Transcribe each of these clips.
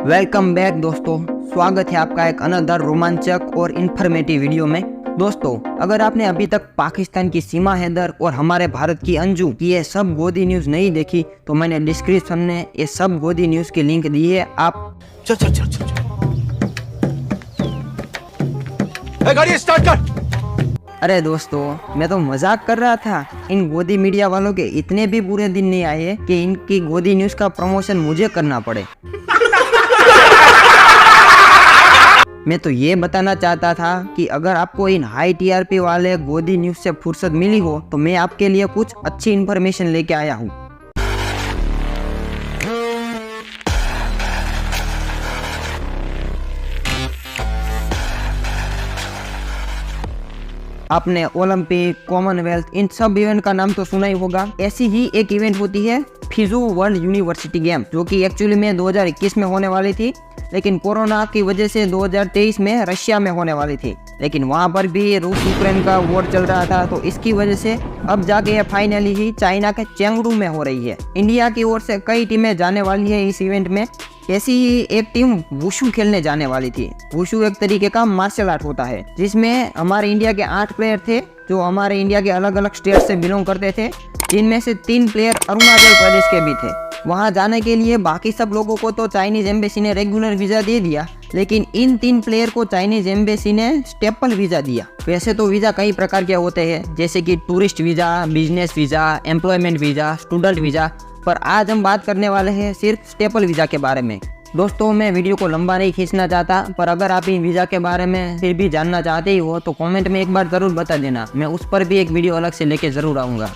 Welcome back दोस्तों, स्वागत है आपका एक अनदर रोमांचक और इन्फॉर्मेटिव वीडियो में। दोस्तों, अगर आपने अभी तक पाकिस्तान की सीमा हैदर और हमारे भारत की अंजू की ये सब गोदी न्यूज़ नहीं देखी तो मैंने डिस्क्रिप्शन में ये सब गोदी न्यूज़ की लिंक दी है। आप चल चल चल चल गाड़ी स्टार्ट कर। अरे दोस्तों, मैं तो मजाक कर रहा था। इन गोदी मीडिया वालों के इतने भी बुरे दिन नहीं आए कि इनकी गोदी न्यूज़ का प्रमोशन मुझे करना पड़े। मैं तो ये बताना चाहता था कि अगर आपको इन हाई टीआरपी वाले गोदी न्यूज़ से फुर्सत मिली हो तो मैं आपके लिए कुछ अच्छी इन्फॉर्मेशन लेके आया हूँ। आपने ओलंपिक, कॉमनवेल्थ, इन सब इवेंट का नाम तो सुना ही होगा। ऐसी ही एक इवेंट होती है फिजू वर्ल्ड यूनिवर्सिटी गेम, जो कि एक्चुअली में 2021 में होने वाली थी, लेकिन कोरोना की वजह से 2023 में रशिया में होने वाली थी। लेकिन वहां पर भी रूस यूक्रेन का वॉर चल रहा था, तो इसकी वजह से अब जाके ये फाइनली ही चाइना के चेंगडू में हो रही है। इंडिया की ओर से कई टीमें जाने वाली है इस इवेंट में। ऐसी ही एक टीम वुशु खेलने जाने वाली थी। वुशु एक तरीके का मार्शल आर्ट होता है, जिसमें हमारे इंडिया के 8 प्लेयर थे जो हमारे इंडिया के अलग अलग स्टेट से बिलोंग करते थे, जिनमें से 3 प्लेयर अरुणाचल प्रदेश के भी थे। वहां जाने के लिए बाकी सब लोगों को तो चाइनीज एम्बेसी ने रेगुलर वीजा दे दिया, लेकिन इन 3 प्लेयर को चाइनीज एम्बेसी ने स्टेपल वीजा दिया। वैसे तो वीजा कई प्रकार के होते हैं, जैसे कि tourist visa, business visa, employment visa, student visa, पर आज हम बात करने वाले हैं सिर्फ स्टेपल वीजा के बारे में। दोस्तों, मैं वीडियो को लंबा नहीं खींचना चाहता, पर अगर आप इन वीजा के बारे में फिर भी जानना चाहते ही हो तो कमेंट में एक बार जरूर बता देना। मैं उस पर भी एक वीडियो अलग से लेके जरूर आऊँगा।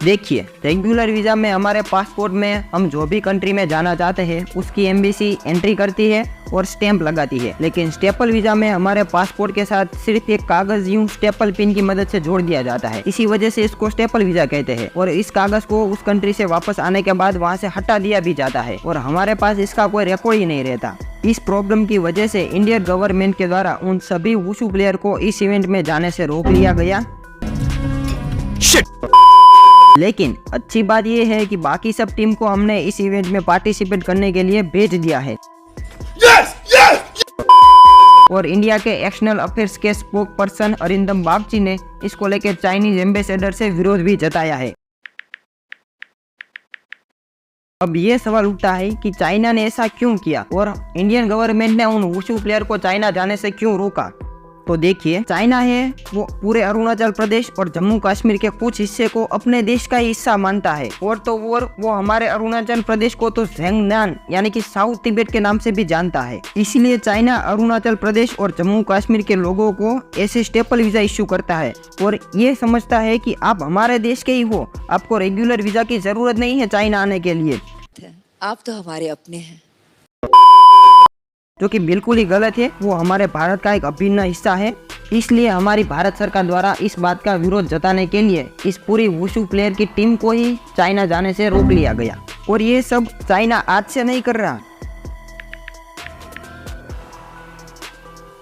देखिए, रेगुलर वीजा में हमारे पासपोर्ट में हम जो भी कंट्री में जाना चाहते हैं उसकी एम्बेसी एंट्री करती है और स्टैंप लगाती है। लेकिन स्टेपल वीजा में हमारे पासपोर्ट के साथ सिर्फ एक कागज यूं स्टेपल पिन की मदद से जोड़ दिया जाता है। इसी वजह से इसको स्टेपल वीजा कहते हैं। और इस कागज को उस कंट्री से वापस आने के बाद वहां से हटा दिया भी जाता है और हमारे पास इसका कोई रिकॉर्ड ही नहीं रहता। इस प्रॉब्लम की वजह से इंडियन गवर्नमेंट के द्वारा उन सभी वुशु प्लेयर को इस इवेंट में जाने से रोक लिया गया। लेकिन अच्छी बात यह है कि बाकी सब टीम को हमने इस इवेंट में पार्टिसिपेट करने के लिए भेज दिया है। और इंडिया के एक्सटर्नल अफेयर्स के स्पोक पर्सन अरिंदम बागची ने इसको लेकर चाइनीज एम्बेसडर से विरोध भी जताया है। अब ये सवाल उठता है कि चाइना ने ऐसा क्यों किया और इंडियन गवर्नमेंट ने उन वुशु प्लेयर को चाइना जाने से क्यों रोका। तो देखिए, चाइना है वो पूरे अरुणाचल प्रदेश और जम्मू कश्मीर के कुछ हिस्से को अपने देश का हिस्सा मानता है। और तो वो हमारे अरुणाचल प्रदेश को तो ज़ेंगनान यानी कि साउथ तिब्बत के नाम से भी जानता है। इसलिए चाइना अरुणाचल प्रदेश और जम्मू कश्मीर के लोगों को ऐसे स्टेपल वीजा इश्यू करता है और ये समझता है कि आप हमारे देश के ही हो, आपको रेगुलर वीजा की जरूरत नहीं है चाइना आने के लिए। आप तो हमारे अपने हैं, जो कि बिल्कुल ही गलत है। वो हमारे भारत का एक अभिन्न हिस्सा है। इसलिए हमारी भारत सरकार द्वारा इस बात का विरोध जताने के लिए इस पूरी वुशु प्लेयर की टीम को ही चाइना जाने से रोक लिया गया। और ये सब चाइना आज से नहीं कर रहा।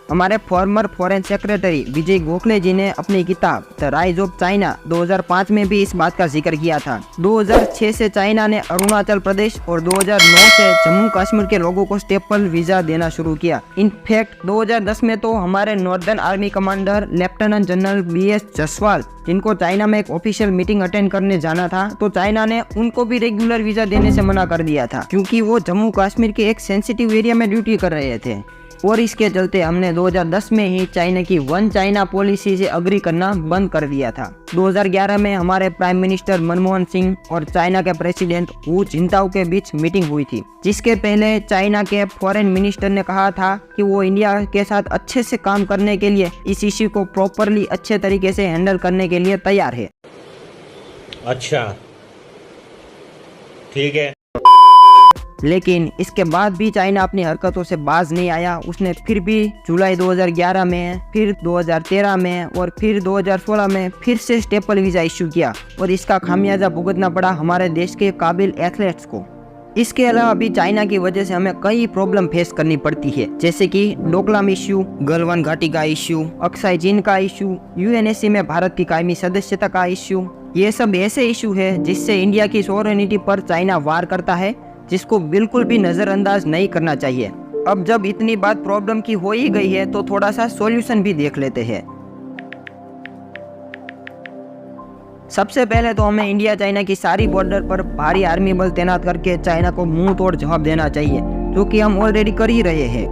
हमारे farmer foreign secretary Vijay Gokhale जी ने अपनी किताब द राइज ऑफ चाइना 2005 में भी इस बात का जिक्र किया था। 2006 से चाइना ने अरुणाचल प्रदेश और 2009 से जम्मू कश्मीर के लोगों को स्टेपल वीजा देना शुरू किया। इनफैक्ट 2010 में तो हमारे northern army commander lieutenant general BS Jaswal, जिनको चाइना में एक ऑफिशियल मीटिंग अटेंड करने जाना था, तो चाइना ने उनको भी रेगुलर वीजा देने से मना कर दिया था, क्योंकि वो जम्मू कश्मीर के एक सेंसिटिव एरिया में ड्यूटी कर रहे थे। और इसके चलते हमने 2010 में ही चाइना की वन चाइना पॉलिसी से अग्री करना बंद कर दिया था। 2011 में हमारे प्राइम मिनिस्टर मनमोहन सिंह और चाइना के प्रेसिडेंट हू जिनताओ के बीच मीटिंग हुई थी, जिसके पहले चाइना के फॉरेन मिनिस्टर ने कहा था कि वो इंडिया के साथ अच्छे से काम करने के लिए, इस इश्यू को प्रॉपरली अच्छे तरीके से हैंडल करने के लिए तैयार है। अच्छा, ठीक है। लेकिन इसके बाद भी चाइना अपनी हरकतों से बाज नहीं आया। उसने फिर भी जुलाई 2011 में, फिर 2013 में और फिर 2016 में फिर से स्टेपल वीजा इश्यू किया और इसका खामियाजा भुगतना पड़ा हमारे देश के काबिल एथलीट्स को। इसके अलावा भी चाइना की वजह से हमें कई प्रॉब्लम फेस करनी पड़ती है, जैसे कि डोकलाम इश्यू, गलवान घाटी का इश्यू, अक्साई चीन का इश्यू, UNSC में भारत की कायमी सदस्यता का इश्यू। ये सब ऐसे इशू है जिससे इंडिया की सॉवरेनिटी पर चाइना वार करता है जिसको बिल्कुल भी नज़रअंदाज नहीं करना चाहिए। अब जब इतनी बात प्रॉब्लम की हो ही गई है तो थोड़ा सा सॉल्यूशन भी देख लेते हैं। सबसे पहले तो हमें इंडिया चाइना की सारी बॉर्डर पर भारी आर्मी बल तैनात करके चाइना को मुंह तोड़ जवाब देना चाहिए, जो कि हम ऑलरेडी कर ही रहे हैं।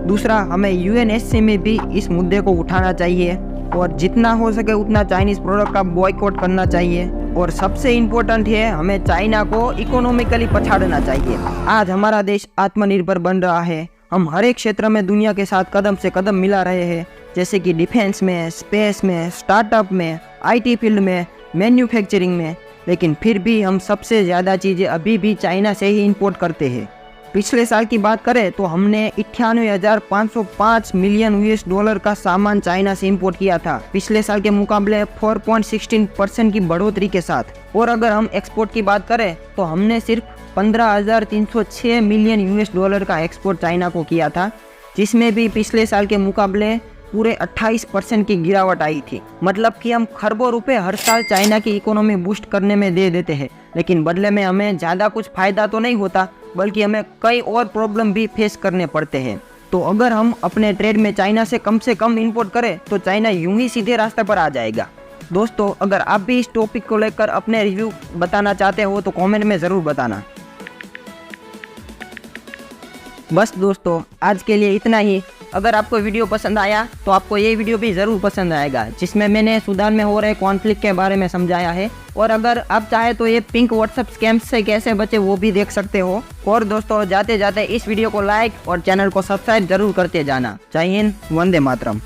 दूसरा, हमें यूएनएससी में भी इस मुद्दे को उठाना चाहिए और जितना हो सके उतना चाइनीज प्रोडक्ट का बॉयकॉट करना चाहिए। और सबसे इम्पोर्टेंट है, हमें चाइना को इकोनॉमिकली पछाड़ना चाहिए। आज हमारा देश आत्मनिर्भर बन रहा है। हम हर एक क्षेत्र में दुनिया के साथ कदम से कदम मिला रहे हैं, जैसे कि डिफेंस में, स्पेस में, स्टार्टअप में, आईटी फील्ड में, मैन्युफैक्चरिंग में। लेकिन फिर भी हम सबसे ज़्यादा चीज़ें अभी भी चाइना से ही इंपोर्ट करते हैं। पिछले साल की बात करें तो हमने 98,505 मिलियन US$ का सामान चाइना से इंपोर्ट किया था, पिछले साल के मुकाबले 4.16% की बढ़ोतरी के साथ। और अगर हम एक्सपोर्ट की बात करें तो हमने सिर्फ 15,306 मिलियन US$ का एक्सपोर्ट चाइना को किया था, जिसमें भी पिछले साल के मुकाबले पूरे 28% की गिरावट आई थी। मतलब कि हम खरबों रुपए हर साल चाइना की इकोनॉमी बूस्ट करने में दे देते हैं, लेकिन बदले में हमें ज़्यादा कुछ फ़ायदा तो नहीं होता, बल्कि हमें कई और प्रॉब्लम भी फेस करने पड़ते हैं। तो अगर हम अपने ट्रेड में चाइना से कम इंपोर्ट करें तो चाइना यूं ही सीधे रास्ते पर आ जाएगा। दोस्तों, अगर आप भी इस टॉपिक को लेकर अपने रिव्यू बताना चाहते हो तो कमेंट में ज़रूर बताना। बस दोस्तों, आज के लिए इतना ही। अगर आपको वीडियो पसंद आया तो आपको ये वीडियो भी ज़रूर पसंद आएगा, जिसमें मैंने सूडान में हो रहे कॉन्फ्लिक्ट के बारे में समझाया है। और अगर आप चाहे तो ये पिंक व्हाट्सएप स्कैम्स से कैसे बचे वो भी देख सकते हो। और दोस्तों, जाते जाते इस वीडियो को लाइक और चैनल को सब्सक्राइब जरूर करते जाना। जय हिंद, वंदे मातरम।